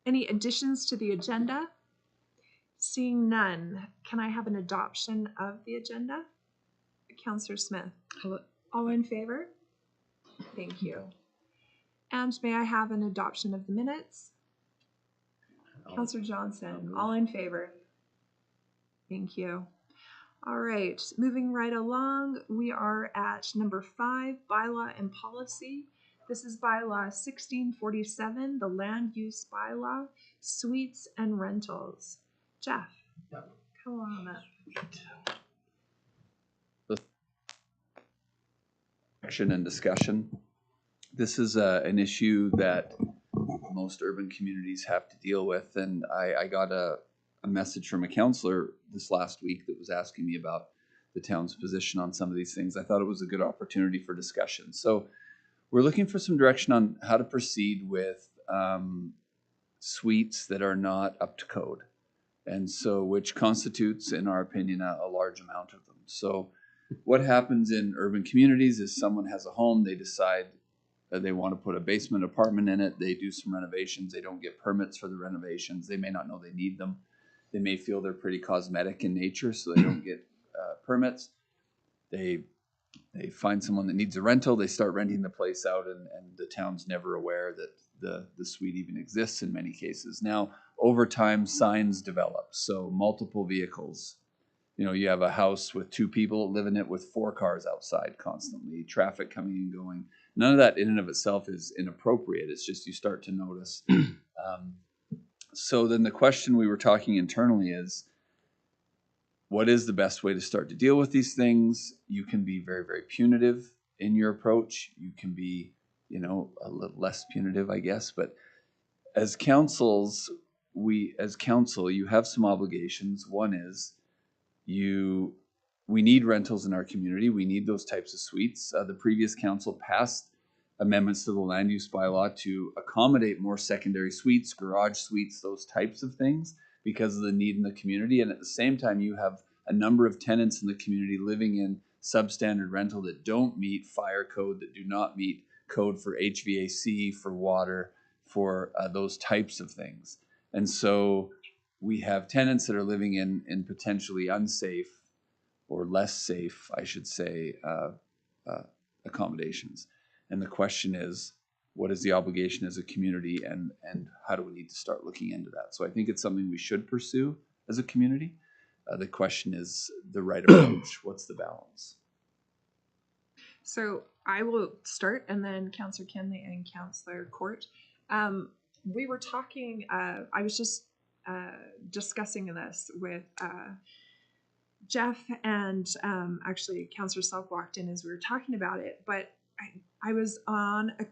Any additions to the agenda? Seeing none, can I have an adoption of the agenda? Councillor Smith. All in favor? Thank you. And may I have an adoption of the minutes? Councillor Johnson. All in favor? Thank you. All right, moving right along, we are at number 5, Bylaw and Policy. This is Bylaw 1647, the Land Use Bylaw, Suites and Rentals. Jeff, come on up. Action and discussion. This is an issue that most urban communities have to deal with, and I got a message from a councillor this last week that was asking me about the town's position on some of these things. I thought it was a good opportunity for discussion. So we're looking for some direction on how to proceed with suites that are not up to code, and so which constitutes, in our opinion, a large amount of them. So what happens in urban communities is someone has a home, they decide that they want to put a basement apartment in it, they do some renovations, they don't get permits for the renovations, they may not know they need them, they may feel they're pretty cosmetic in nature, so they don't get permits. They find someone that needs a rental, they start renting the place out, and the town's never aware that the suite even exists in many cases. Now, over time, signs develop, so multiple vehicles. You know, you have a house with 2 people live in it with 4 cars outside constantly, traffic coming and going. None of that in and of itself is inappropriate. It's just you start to notice. So then the question we were talking internally is, what is the best way to start to deal with these things? You can be very, very punitive in your approach. You can be, you know, a little less punitive, I guess. But as councils, as council, you have some obligations. One is we need rentals in our community. We need those types of suites. The previous council passed amendments to the land use bylaw to accommodate more secondary suites, garage suites, those types of things because of the need in the community. And at the same time, you have a number of tenants in the community living in substandard rental that don't meet fire code, that do not meet code for HVAC, for water, for those types of things. And so we have tenants that are living in potentially unsafe or less safe, I should say, accommodations. And the question is, what is the obligation as a community, and how do we need to start looking into that? So I think it's something we should pursue as a community. The question is the right approach. What's the balance? So I will start, and then Councillor Kenley and Councillor Court. We were talking, I was just discussing this with Jeff, and actually Councillor Self walked in as we were talking about it, but I was on a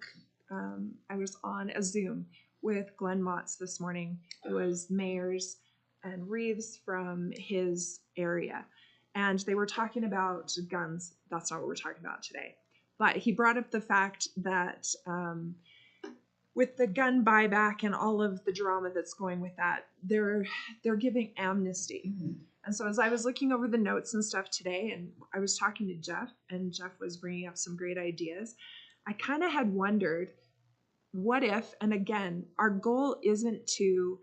Zoom with Glenn Motz this morning. It was mayors and Reeves from his area, and they were talking about guns. That's not what we're talking about today, but he brought up the fact that with the gun buyback and all of the drama that's going with that, they're giving amnesty. And so as I was looking over the notes and stuff today, and I was talking to Jeff, and Jeff was bringing up some great ideas, I kind of had wondered, what if, and again, our goal isn't to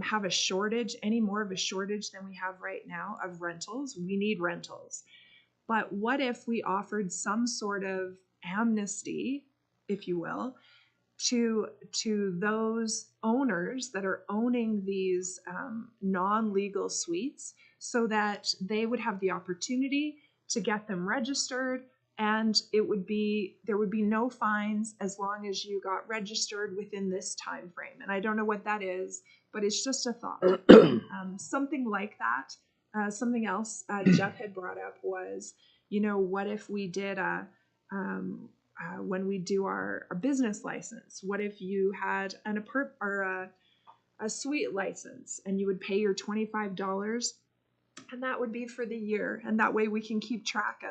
have a shortage, any more of a shortage than we have right now of rentals. We need rentals. But what if we offered some sort of amnesty, if you will, to those owners that are owning these non-legal suites, so that they would have the opportunity to get them registered, and there would be no fines as long as you got registered within this time frame. And I don't know what that is, but it's just a thought. Something like that. Something else Jeff had brought up was, you know, what if we did when we do our business license, what if you had a suite license, and you would pay your $25, and that would be for the year, and that way we can keep track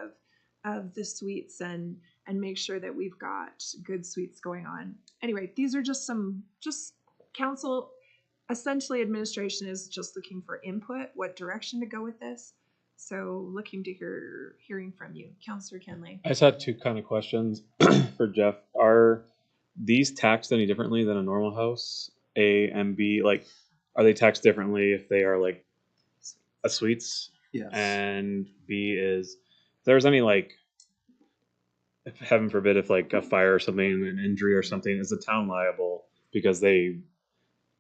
of the suites and make sure that we've got good suites going on. Anyway, these are just council, essentially administration is just looking for input, what direction to go with this. So looking to hearing from you, Councillor Kenley. I just had 2 kind of questions for Jeff. Are these taxed any differently than a normal house? A and B? Like, are they taxed differently if they are like a suites? Yes. And B is, if there's any like, if heaven forbid, if like a fire or something, an injury or something, is the town liable because they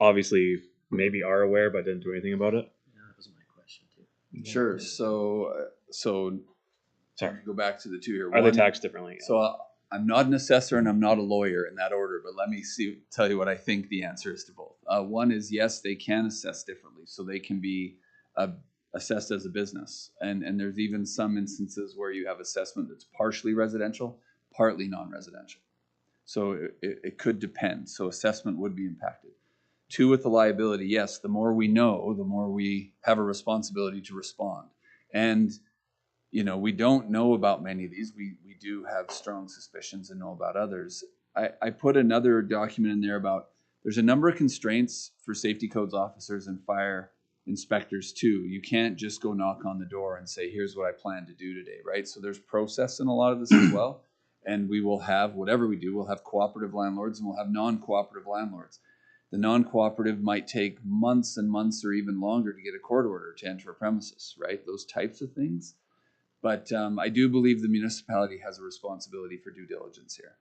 obviously maybe are aware but didn't do anything about it? Yeah, that was my question too. Sure. So Sorry. go back to the two here. Are they One, taxed differently? So I'm not an assessor and I'm not a lawyer in that order, but let me tell you what I think the answer is to both. One is yes, they can assess differently, so they can be assessed as a business, and there's even some instances where you have assessment that's partially residential, partly non-residential. So it could depend. So assessment would be impacted. Two, with the liability, yes, the more we know, the more we have a responsibility to respond. And we don't know about many of these. We do have strong suspicions and know about others. I put another document in there about there's a number of constraints for safety codes officers and fire inspectors too. You can't just go knock on the door and say, here's what I plan to do today, right? So there's process in a lot of this as well. And we will have, whatever we do, we'll have cooperative landlords and we'll have non-cooperative landlords. The non-cooperative might take months and months or even longer to get a court order to enter a premises, right? Those types of things. But I do believe the municipality has a responsibility for due diligence here.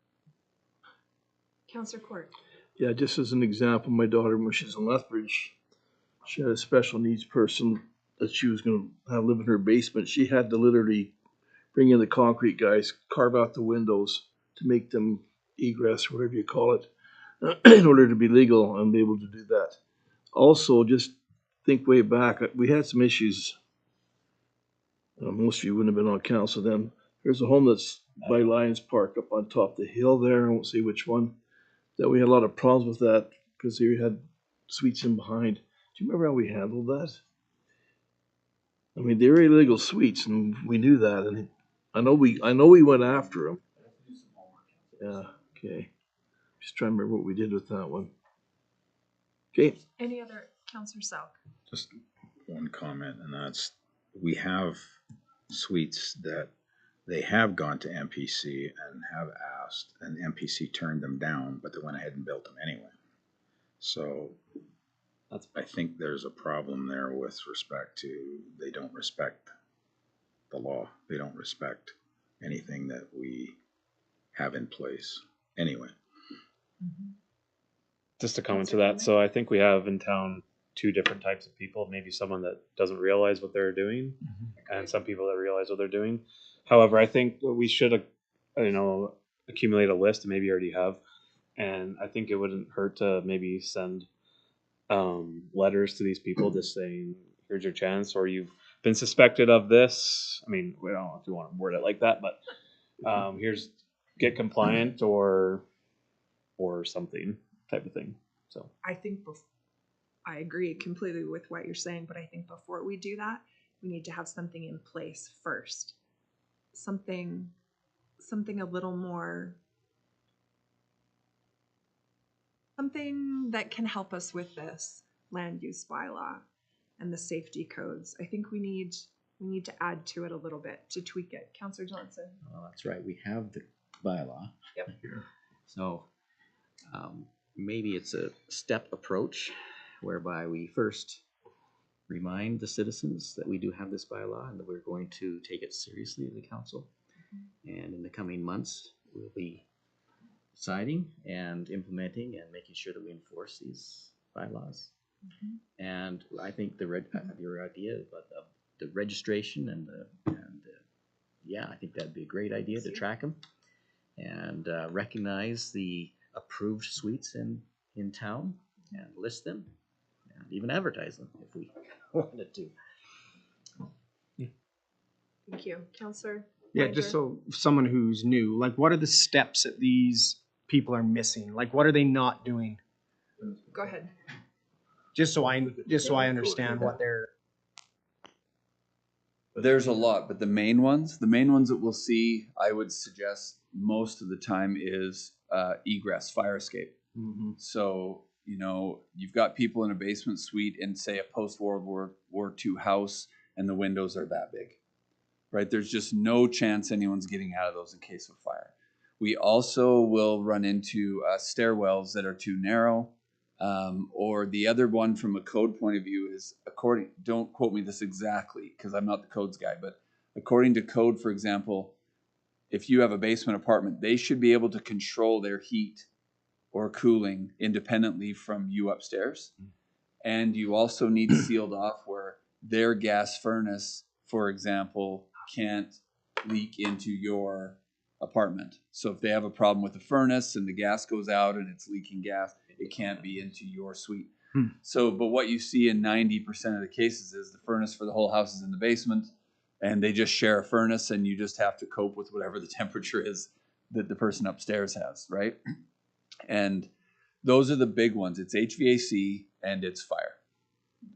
Councillor Court. Yeah, just as an example, my daughter, when she's in Lethbridge, she had a special needs person that she was going to have live in her basement. She had to literally bring in the concrete guys, carve out the windows to make them egress, whatever you call it, in order to be legal and be able to do that. Also, just think way back, we had some issues. Most of you wouldn't have been on council then. There's a home that's by Lions Park up on top of the hill there. I won't say which one. That we had a lot of problems with that because they had suites in behind. Do you remember how we handled that? I mean, they were illegal suites, and we knew that. And I know we went after them. Yeah. Okay. Just trying to remember what we did with that one. Okay. Any other, Councillor Selk? Just one comment, and that's we have suites that they have gone to MPC and have asked, and MPC turned them down, but they went ahead and built them anyway. So I think there's a problem there with respect to they don't respect the law. They don't respect anything that we have in place anyway. Just to comment to that, so I think we have in town two different types of people. Maybe someone that doesn't realize what they're doing, and some people that realize what they're doing. However, I think we should, accumulate a list, and maybe you already have. And I think it wouldn't hurt to maybe send letters to these people just saying, here's your chance, or you've been suspected of this. I mean, we don't know if you want to word it like that, but here's get compliant or something type of thing. So I think I agree completely with what you're saying, but I think before we do that, we need to have something in place first. Something a little more, something that can help us with this land use bylaw and the safety codes. I think we need to add to it a little bit to tweak it. Councillor Johnson. Well, that's right. We have the bylaw. Yep. Here. So maybe it's a step approach whereby we first remind the citizens that we do have this bylaw and that we're going to take it seriously as a council. And in the coming months, we'll be deciding and implementing and making sure that we enforce these bylaws. And I think your idea about the registration and yeah, I think that'd be a great idea to track them and recognize the approved suites in town and list them and even advertise them if we wanted to. Thank you. Councillor? Yeah, just so someone who's new, like what are the steps that these people are missing? Like what are they not doing? Go ahead. Just so I understand what they're... There's a lot, but the main ones that we'll see, I would suggest most of the time is egress, fire escape. So, you've got people in a basement suite in, say, a post-World War II house, and the windows are that big, right? There's just no chance anyone's getting out of those in case of fire. We also will run into stairwells that are too narrow, Or the other one from a code point of view is don't quote me this exactly because I'm not the codes guy, but according to code, for example, if you have a basement apartment, they should be able to control their heat or cooling independently from you upstairs. And you also need sealed off where their gas furnace, for example, can't leak into your apartment. So if they have a problem with the furnace and the gas goes out and it's leaking gas, it can't be into your suite. So, but what you see in 90% of the cases is the furnace for the whole house is in the basement and they just share a furnace and you just have to cope with whatever the temperature is that the person upstairs has, right? And those are the big ones. It's HVAC and it's fire.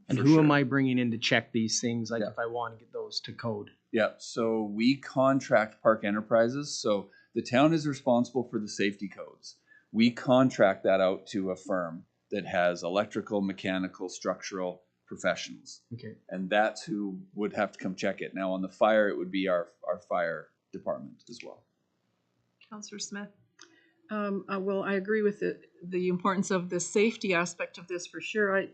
And who am I bringing in to check these things? Like if I want to get those to code. Yeah, so we contract Park Enterprises. So the town is responsible for the safety codes. We contract that out to a firm that has electrical, mechanical, structural professionals. Okay. And that's who would have to come check it. Now on the fire, it would be our fire department as well. Councillor Smith. Well, I agree with the importance of the safety aspect of this for sure.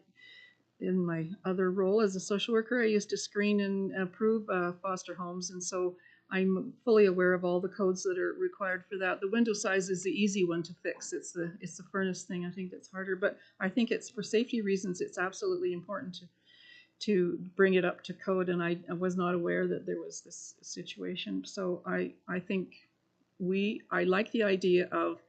In my other role as a social worker, I used to screen and approve foster homes, and so I'm fully aware of all the codes that are required for that. The window size is the easy one to fix. It's the furnace thing I think that's harder, but I think it's for safety reasons. It's absolutely important to bring it up to code, and I was not aware that there was this situation. So I think I like the idea of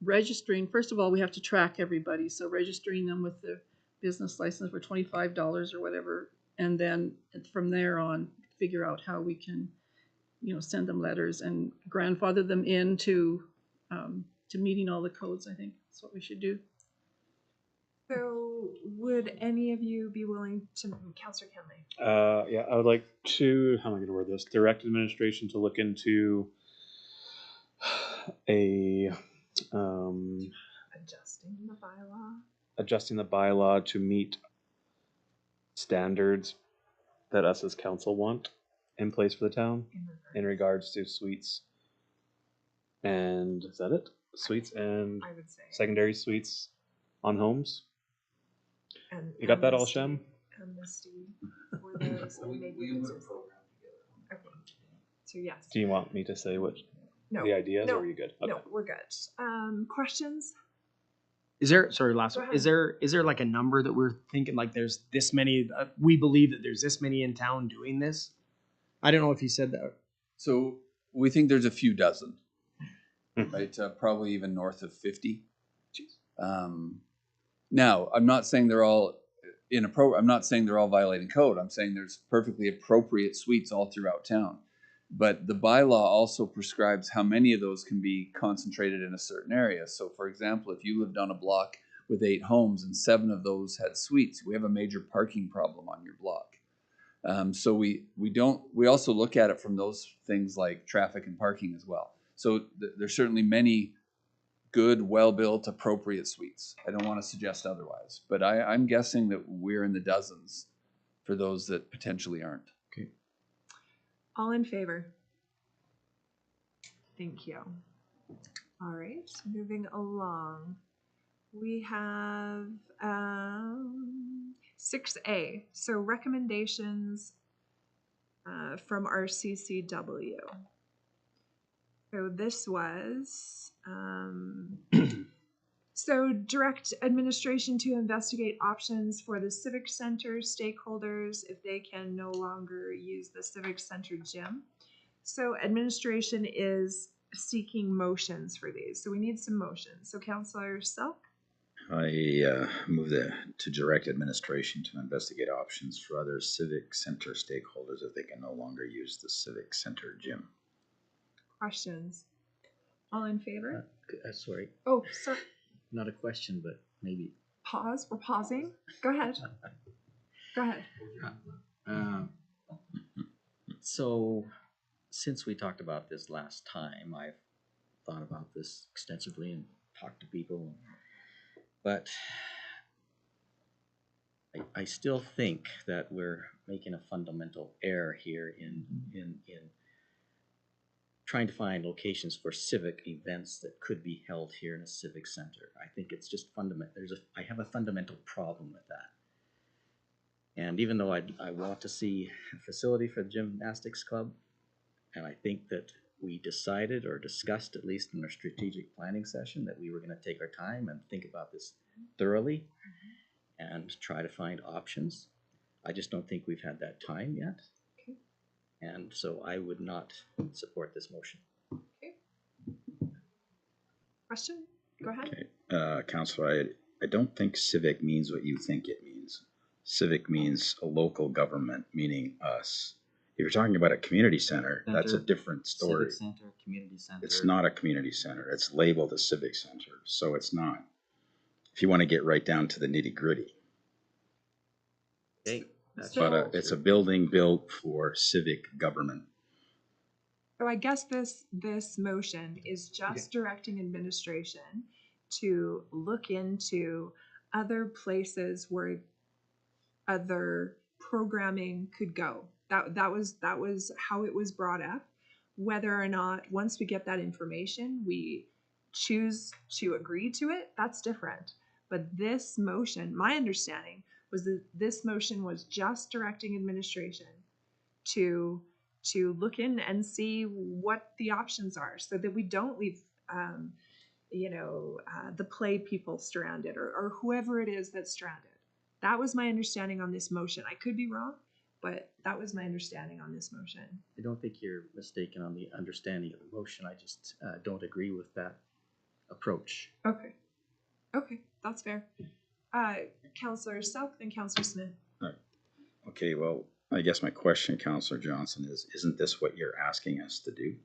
registering. First of all, we have to track everybody, so registering them with the business license for $25 or whatever, and then from there on figure out how we can, send them letters and grandfather them into to meeting all the codes. I think that's what we should do. So would any of you be willing to, Councillor Kenley? Yeah, I would like to, how am I going to word this? Direct administration to look into adjusting the bylaw to meet standards that us as council want in place for the town in regards to suites. And is that it? Suites and I would say secondary suites on homes. And You got that all, Shem? Amnesty for those that may be business. Okay. So yes. Do you want me to say what No. the ideas, No. or are you good? Okay. No, we're good. Questions? Is there, sorry, last one. Is there like a number that we're thinking, like there's this many, we believe that there's this many in town doing this? I don't know if you said that. So we think there's a few dozen, right? Probably even north of 50. Now, I'm not saying they're all inappropriate. I'm not saying they're all violating code. I'm saying there's perfectly appropriate suites all throughout town. But the bylaw also prescribes how many of those can be concentrated in a certain area. So, for example, if you lived on a block with 8 homes and 7 of those had suites, we have a major parking problem on your block. So we also look at it from those things like traffic and parking as well. So there's certainly many good, well-built, appropriate suites. I don't want to suggest otherwise, but I'm guessing that we're in the dozens for those that potentially aren't. Okay. All in favor? Thank you. All right, moving along. We have 6A, so recommendations from our CCW. So this was, so direct administration to investigate options for the Civic Center stakeholders if they can no longer use the Civic Center gym. So administration is seeking motions for these. So we need some motions. So Councillor Selk? I move to direct administration to investigate options for other Civic Center stakeholders if they can no longer use the Civic Center gym. Questions? All in favor? Sorry, Oh, sorry. not a question, but maybe. Pause. We're pausing. Go ahead. Go ahead. So, since we talked about this last time, I've thought about this extensively and talked to people. But I still think that we're making a fundamental error here in trying to find locations for civic events that could be held here in a civic center. I think it's just fundamental. I have a fundamental problem with that. And even though I want to see a facility for the gymnastics club, and I think that we decided or discussed, at least in our strategic planning session, that we were going to take our time and think about this thoroughly and try to find options. I just don't think we've had that time yet. Okay. And so I would not support this motion. Okay. Question? Go ahead. Okay. Councillor, I don't think civic means what you think it means. Civic means a local government, meaning us. If you're talking about a community center, that's a different story. Civic center, community center. It's not a community center. It's labeled a civic center, so it's not. If you want to get right down to the nitty gritty. Okay. But it's a building built for civic government. So I guess this motion is just directing administration to look into other places where other programming could go. That was how it was brought up. Whether or not once we get that information, we choose to agree to it, that's different. But this motion, my understanding was that this motion was just directing administration to look in and see what the options are, so that we don't leave the play people stranded, or whoever it is that's stranded. That was my understanding on this motion. I could be wrong, but that was my understanding on this motion. I don't think you're mistaken on the understanding of the motion. I just don't agree with that approach. Okay, that's fair. Councillor Selk, then Councillor Smith. Okay, well, I guess my question, Councillor Johnson, is, isn't this what you're asking us to do?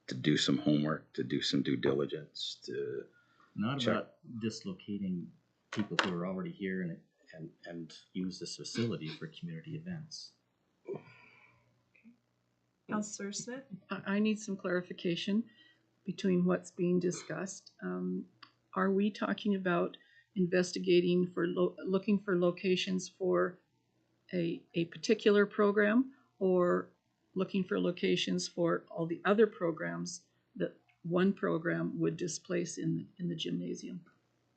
To do some homework, to do some due diligence, to Not check. about dislocating people who are already here and use this facility for community events. Councillor Smith? I need some clarification between what's being discussed. Are we talking about investigating for looking for locations for a particular program, or looking for locations for all the other programs that one program would displace in the gymnasium?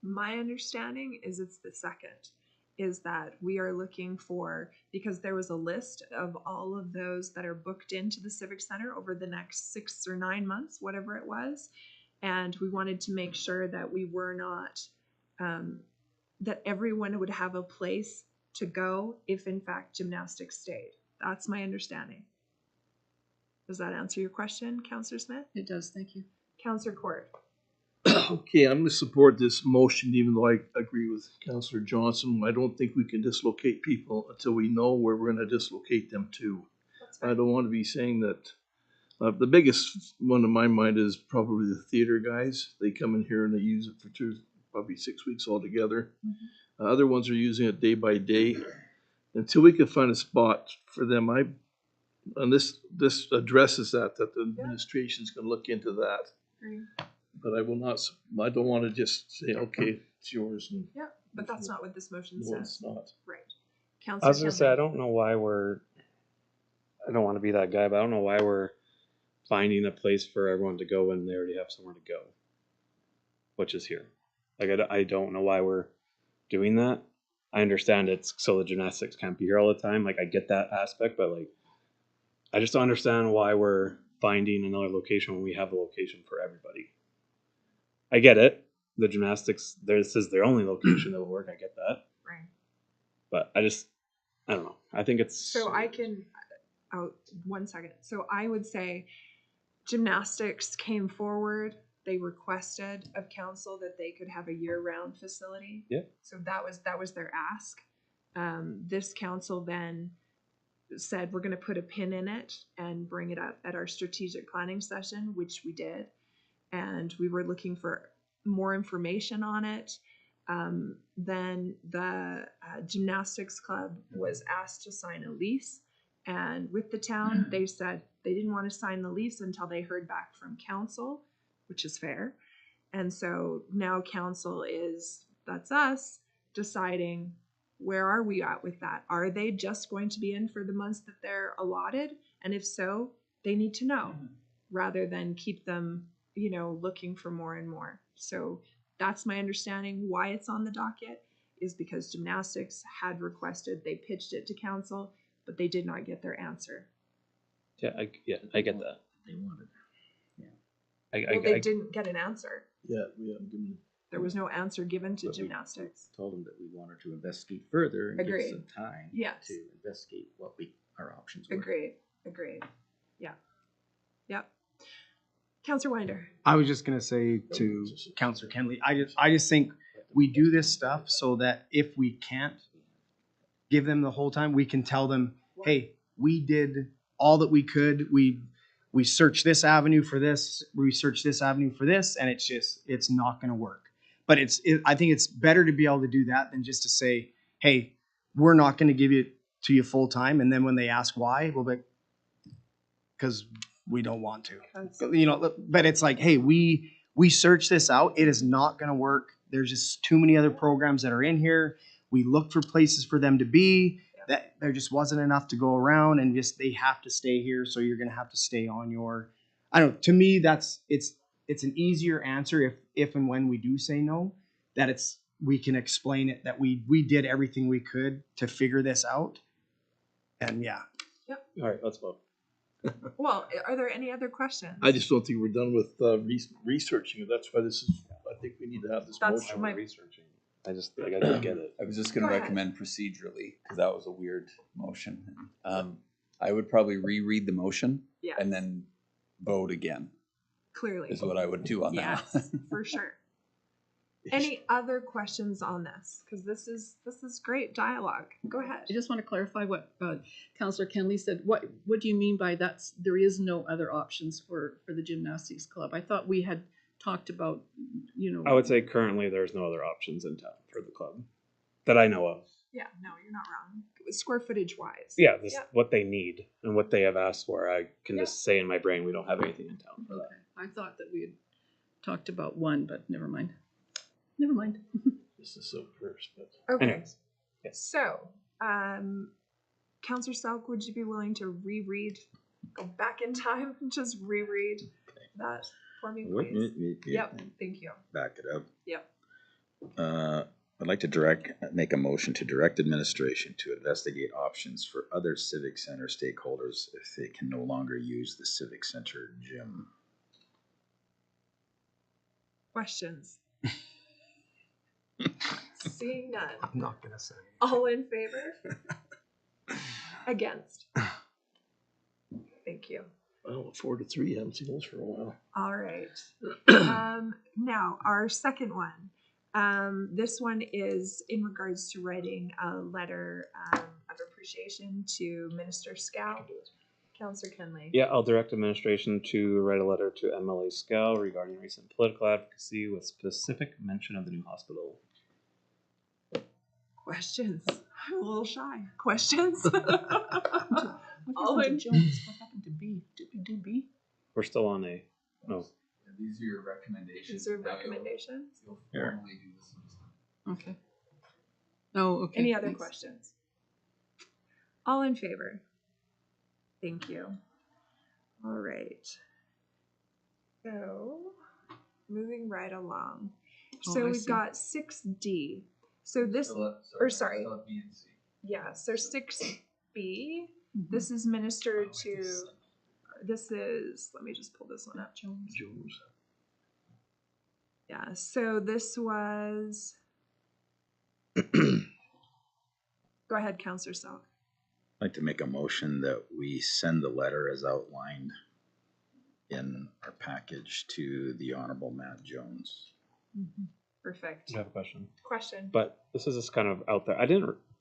My understanding is it's the second, is that we are looking for, because there was a list of all of those that are booked into the Civic Center over the next 6 or 9 months, whatever it was. And we wanted to make sure that we were not, that everyone would have a place to go if in fact gymnastics stayed. That's my understanding. Does that answer your question, Councillor Smith? It does, thank you. Councillor Court? Okay, I'm gonna support this motion, even though I agree with Councillor Johnson. I don't think we can dislocate people until we know where we're gonna dislocate them to. I don't want to be saying that. The biggest one in my mind is probably the theater guys. They come in here and they use it for probably 6 weeks altogether. Mm-hmm. Other ones are using it day by day. Until we can find a spot for them, and this addresses that the administration's gonna look into that. Great. But I will not, I don't want to just say, okay, it's yours. And Yeah, but that's not what this motion no, says. it's not. Right. I Councillor was gonna say, I don't know why I don't want to be that guy, but I don't know why we're finding a place for everyone to go when they already have somewhere to go, which is here. Like, I don't know why we're doing that. I understand it's so the gymnastics can't be here all the time. Like, I get that aspect, but like, I just don't understand why we're finding another location when we have a location for everybody. I get it. The gymnastics, this is their only location that will work. I get that. Right. But I don't know. I think it's... So I can, 1 second. So I would say gymnastics came forward. They requested of council that they could have a year-round facility. Yeah. So that was their ask. This council then said, we're going to put a pin in it and bring it up at our strategic planning session, which we did. And we were looking for more information on it. Then the gymnastics club was asked to sign a lease, and with the town, they said they didn't want to sign the lease until they heard back from council, which is fair. And so now council that's us, deciding where are we at with that? Are they just going to be in for the months that they're allotted? And if so, they need to know. rather than keep them, looking for more and more. So that's my understanding. Why it's on the docket is because gymnastics had requested, they pitched it to council, but they did not get their answer. Yeah, I get that. They wanted. They didn't get an answer. Yeah, we haven't given. There was no answer given to But we gymnastics. Told them that we wanted to investigate further and Agreed. give some time Yes. to investigate what our options were. Agreed. Yeah. Yep. Councillor Winder. I was just gonna say to Councillor Kenley, I just think we do this stuff so that if we can't give them the whole time, we can tell them, hey, we did all that we could. We searched this avenue for this, we searched this avenue for this, and it's not gonna work. But I think it's better to be able to do that than just to say, hey, we're not gonna give it to you full time, and then when they ask why, we'll be like, because we don't want to. But it's like, hey, we searched this out. It is not going to work. There's just too many other programs that are in here. We looked for places for them to be. That there just wasn't enough to go around, and just they have to stay here. So you're going to have to stay on your. I don't know. To me, it's an easier answer if and when we do say no, that we can explain it that we did everything we could to figure this out. And yeah. Yep. All right, let's vote. Well, are there any other questions? I just don't think we're done with researching it. That's why I think we need to have this That's motion. my- Researching. I didn't get it. I was just going Go to ahead. recommend procedurally, because that was a weird motion. I would probably reread the motion Yes. and then vote again, Clearly. is what I would do on that. Yes, for sure. Any other questions on this? Because this is great dialogue. Go ahead. I just want to clarify what Councillor Kenley said. What do you mean by that? There is no other options for the gymnastics club? I thought we had talked about, I would say currently there's no other options in town for the club that I know of. Yeah, no, you're not wrong. Square footage wise. Yeah, this Yep. what they need and what they have asked for. I can Yep. just say in my brain we don't have anything in town for Okay. that. I thought that we had talked about one, but never mind. Never mind. This is so first, but Okay. Anyways, yes. So, Councillor Selk, would you be willing to go back in time, and just reread that for me, please? Yep, thank you. Back it up. Yep. I'd like to make a motion to direct administration to investigate options for other civic center stakeholders if they can no longer use the civic center gym. Questions? Seeing none. I'm not gonna say. All in favor? Against? Thank you. well, 4-3. I haven't seen those for a while. All right. Now, our second one. This one is in regards to writing a letter of appreciation to Minister Schow. Councillor Kenley. Yeah, I'll direct administration to write a letter to MLA Schow regarding recent political advocacy with specific mention of the new hospital. Questions? I'm a little shy. Questions? What happened to B? Did we do B? We're still on a no. These are your recommendations. Is there recommendations? You'll Here. formally do this one. Okay. Oh, okay. Any other thanks. questions? All in favor? Thank you. All right. So, moving right along. Oh, So I we've see. got 6D. So this, sorry. still have B and C. yeah, so 6B, Mhm. this is ministered to, this is, let me just pull this one up. Jones. Yeah, so this was, go ahead, Councillor Selk. I'd like to make a motion that we send the letter as outlined in our package to the Honorable Matt Jones. Perfect. I have a question. Question. But this is just kind of out there.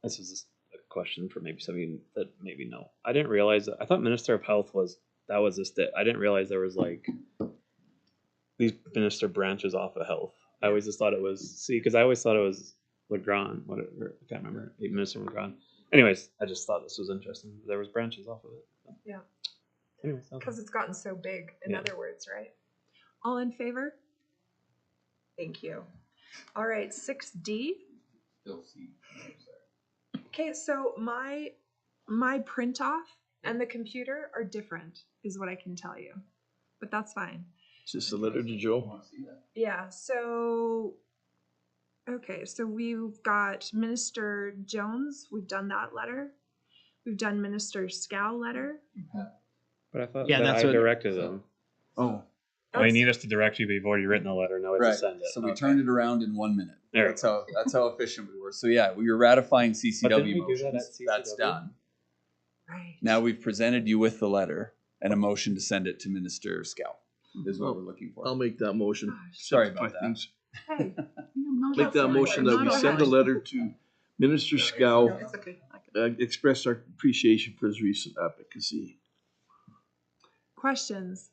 This is a question for maybe somebody that maybe know. I didn't realize that. I thought Minister of Health was this. I didn't realize there was like these minister branches off of health. I always just thought it was because I always thought it was Legrand. Whatever, I can't remember. Minister Legrand. Anyways, I just thought this was interesting. There was branches off of it. So. Yeah. Anyways, okay. Because it's gotten so big, in Yeah. other words, right? All in favor? Thank you. All right, 6D. Still C. Okay, so my print off and the computer are different, is what I can tell you. but that's fine. Is this a letter to Joe? Yeah, so, okay, so we've got Minister Jones, we've done that letter. We've done Minister Schow letter. But I thought Yeah, that that's I what- directed them. Oh, Oh, you need us to direct you, but you've already written the letter. Now we have Right. to send it. So we Okay. turned it around in 1 minute. There we That's how efficient we were. So yeah, we were ratifying But didn't CCW we do that motions. at That's CCW? done. Right. Now we've presented you with the letter and a motion to send it to Minister Schow. Is what we're looking for. I'll make that motion. Gosh. Sorry about Simplify that. things. Hey, Make that motion that we send a letter to Minister No, Schow, it's okay. I can- express our appreciation for his recent advocacy. questions?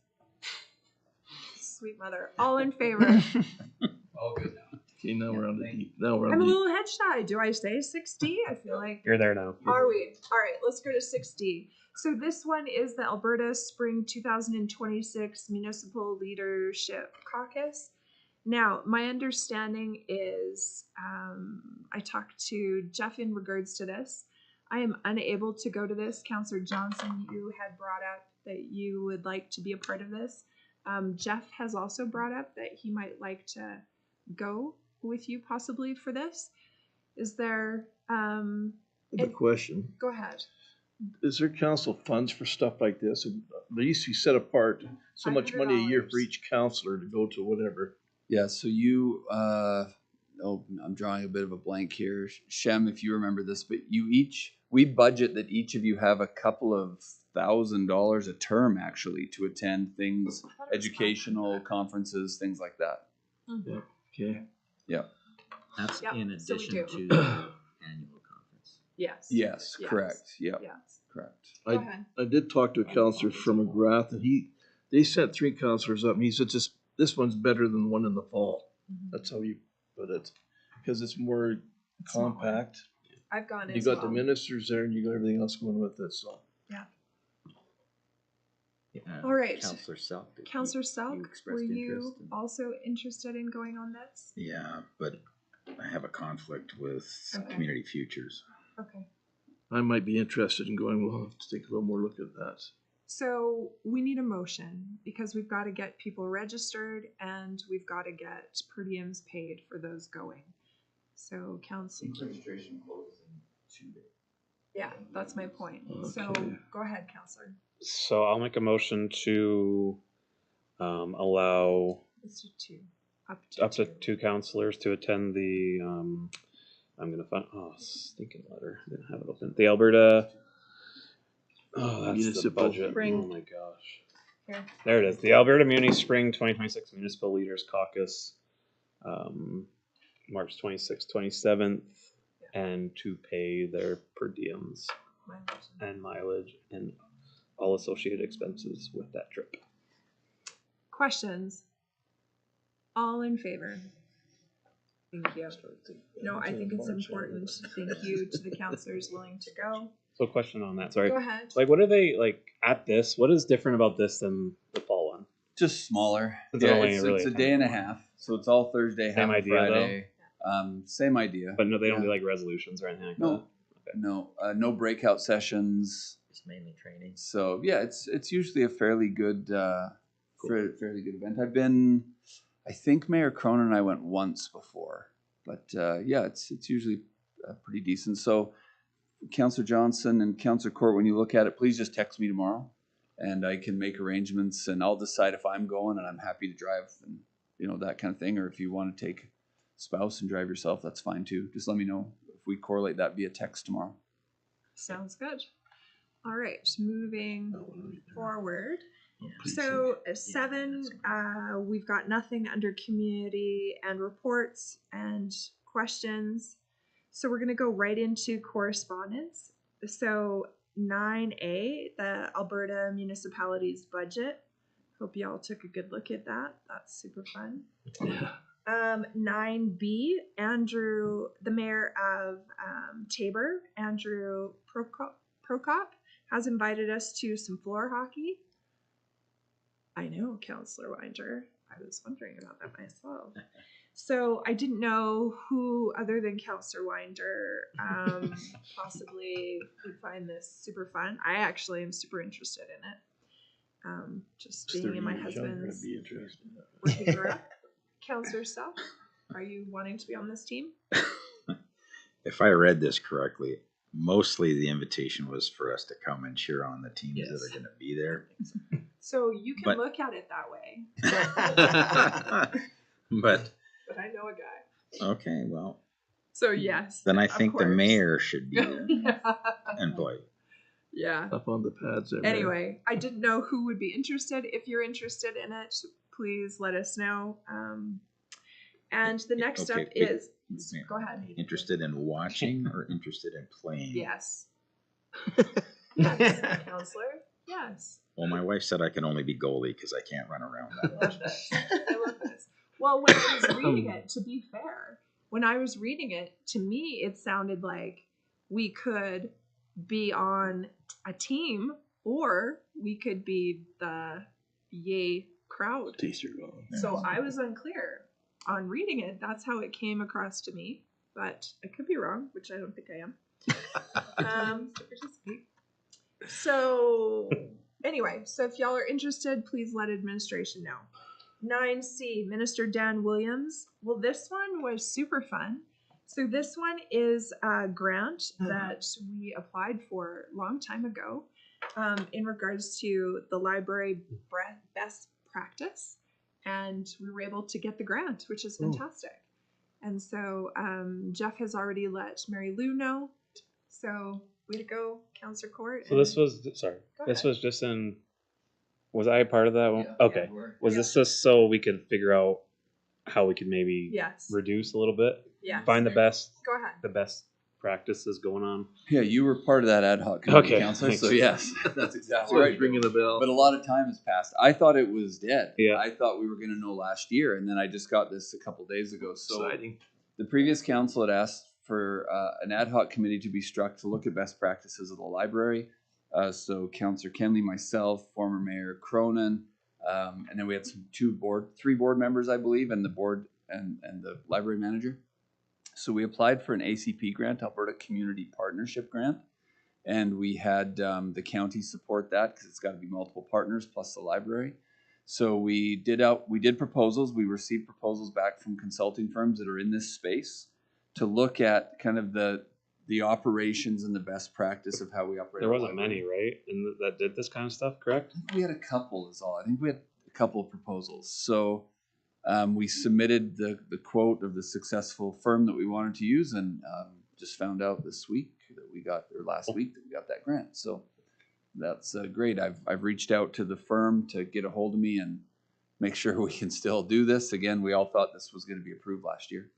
Sweet mother. All in favor? All good now. Okay, now we're on the deep. Now we're I'm on a the. little head shy. Do I say 6D? I feel like. You're there now. Are we? All right, let's go to 6D. So this one is the Alberta Spring 2026 Municipal Leadership Caucus. Now, my understanding is, I talked to Jeff in regards to this. I am unable to go to this. Councillor Johnson, you had brought up that you would like to be a part of this. Jeff has also brought up that he might like to go with you possibly for this. Is there, Good question. go ahead. Is there council funds for stuff like this? They used to be set apart so much money a year for $500. each counselor to go to whatever. Yeah, so you, I'm drawing a bit of a blank here. Shem, if you remember this, but we budget that each of you have a couple of $1,000 a term actually to attend things, educational conferences, things like that. Mhm. Okay. Yeah. That's Yep, in so we addition do. to the annual conference. Yes. Yes, Yes. correct. Yeah, Yes. correct. Go ahead. I did talk to a counselor from McGrath, and they sent 3 counselors up, and he said this one's better than the one in the fall. Mhm. That's how you put it, because it's more smaller. compact. I've gone You as got well. the ministers there, and you got everything else going with it. So All right. Councillor Selk. did you- Councillor you Selk, expressed were you interest in- also interested in going on this? Yeah, but I have a conflict with Okay. Community Futures. Okay. I might be interested in going. We'll have to take a little more look at that. So we need a motion because we've got to get people registered and we've got to get per diems paid for those going. So council. Registration closes in 2 days. Yeah, that's my point. So Okay. go ahead, Councillor. So I'll make a motion to allow Let's do 2. up to 2 counselors to attend the I'm gonna find stinking letter. I didn't have it open. The Alberta. Oh, that's the Municipal budget. Spring. Oh my gosh. Here. There it is. The Alberta Muni Spring 2026 Municipal Leaders Caucus, March 26th, 27th, and to pay their per diems My motion. and mileage and all associated expenses with that trip. Questions? All in favor? Thank you. No, I think it's important. Thank you to the councillors willing to go. So question on that, sorry. Go ahead. Like what are they like at this? What is different about this than the fall one? Just smaller. It's Yeah, only it's, really it's a a day and a half, so it's all Thursday, Same half idea, Friday. Same idea. But no, they don't Yeah. do like resolutions or anything like No, that. no, no breakout sessions. It's mainly training. So yeah, it's usually a fairly good, fairly good event. I think Mayor Cronin and I went once before, but yeah, it's usually pretty decent. So, Councillor Johnson and Councillor Court, when you look at it, please just text me tomorrow, and I can make arrangements, and I'll decide if I'm going, and I'm happy to drive, and that kind of thing. Or if you want to take a spouse and drive yourself, that's fine too. Just let me know if we correlate that via text tomorrow. Sounds good. All right, moving forward. Yeah. So 7, we've got nothing under community and reports and questions. So we're going to go right into correspondence. So 9A, the Alberta Municipalities budget. Hope you all took a good look at that. That's super fun. 9B, Andrew, the mayor of Tabor, Andrew Prokop, has invited us to some floor hockey. I know, Councillor Winder. I was wondering about that myself. So I didn't know who other than Councillor Winder possibly would find this super fun. I actually am super interested in it. Just Just being in my 30 years younger, I'd husband's be interested. working group. Counselor Stow, are you wanting to be on this team? If I read this correctly, mostly the invitation was for us to come and cheer on the teams that Yes. are gonna be there. So you can But- look at it that way, But, but I know a guy. okay, well, So yes. then I of think the course. mayor should be there, Yeah. employed. Yeah. Up on the pads there. Mary. Anyway, I didn't know who would be interested. If you're interested in it, please let us know. And the next step Okay, is, Yeah. go ahead. Interested in watching or interested in playing? Yes. Yes, counselor. Yes. Well, my wife said I can only be goalie because I can't run around I that love much. this. I love this. Well, when I was reading it, to be fair, when I was reading it, to me, it sounded like we could be on a team or we could be the yay crowd. Taster gone. So I was unclear on reading it. That's how it came across to me, but I could be wrong, which I don't think I am. So anyway, so if y'all are interested, please let administration know. 9C, Minister Dan Williams. Well, this one was super fun. So this one is a grant that we applied for a long time ago in regards to the library best practice. And we were able to get the grant, which is fantastic. And so Jeff has already let Mary Lou know. So way to go, Councillor Court. So this was, sorry, Go this ahead. was just in, was I a part of that one? Yeah, Okay. Was Yeah. this just so we could figure out how we could maybe Yes. reduce a little bit? Yes. Find the best Go ahead. practices going on? Yeah, you were part of that ad hoc committee, Okay, Counselor, so thanks. yes, that's exactly Sorry, right. ringing the bell. But a lot of time has passed. I thought it was dead. Yeah. I thought we were going to know last year, and then I just got this a couple days ago. So Exciting. the previous council had asked for an ad hoc committee to be struck to look at best practices of the library. So Councillor Kenley, myself, former Mayor Cronin, and then we had three board members, I believe, and the board and the library manager. So we applied for an ACP grant, Alberta Community Partnership Grant, and we had the county support that because it's got to be multiple partners plus the library. So we did proposals. We received proposals back from consulting firms that are in this space to look at kind of the operations and the best practice of how we operate. There our wasn't library. many, right? That did this kind of stuff, correct? I think we had a couple is all. I think we had a couple of proposals. So we submitted the quote of the successful firm that we wanted to use, and just found out this week that we got, or last week that we got that grant. So that's great. I've reached out to the firm to get a hold of me and make sure we can still do this. Again, we all thought this was going to be approved last year.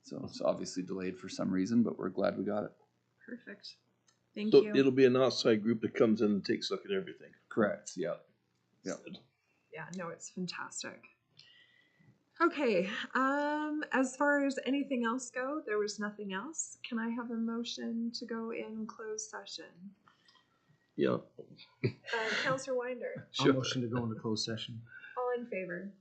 So it's obviously delayed for some reason, but we're glad we got it. Perfect. Thank So you. it'll be an outside group that comes in and takes a look at everything. Correct. Yeah. Yeah. Yeah, no, it's fantastic. Okay, as far as anything else go, there was nothing else. Can I have a motion to go in closed session? Yeah. Councillor Winder, I'll motion to go into closed session. all in favor?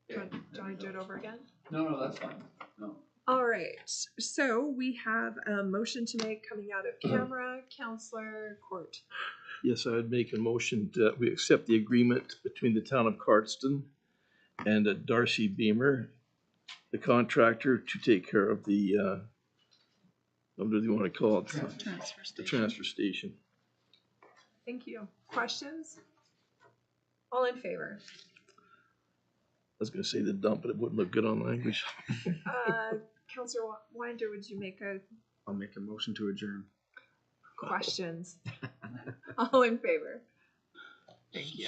Do I do it over again? No, that's fine. No. All right, so we have a motion to make coming out of camera. Councillor Court. Yes, I would make a motion that we accept the agreement between the town of Cardston and Darcy Beamer, the contractor, to take care of the, what do you want to call it? Transfer The station. transfer station. Thank you. Questions? All in favor? I was gonna say the dump, but it wouldn't look good on language. Councillor Winder, would you make a I'll make a motion to adjourn. questions? All in favor? Thank you.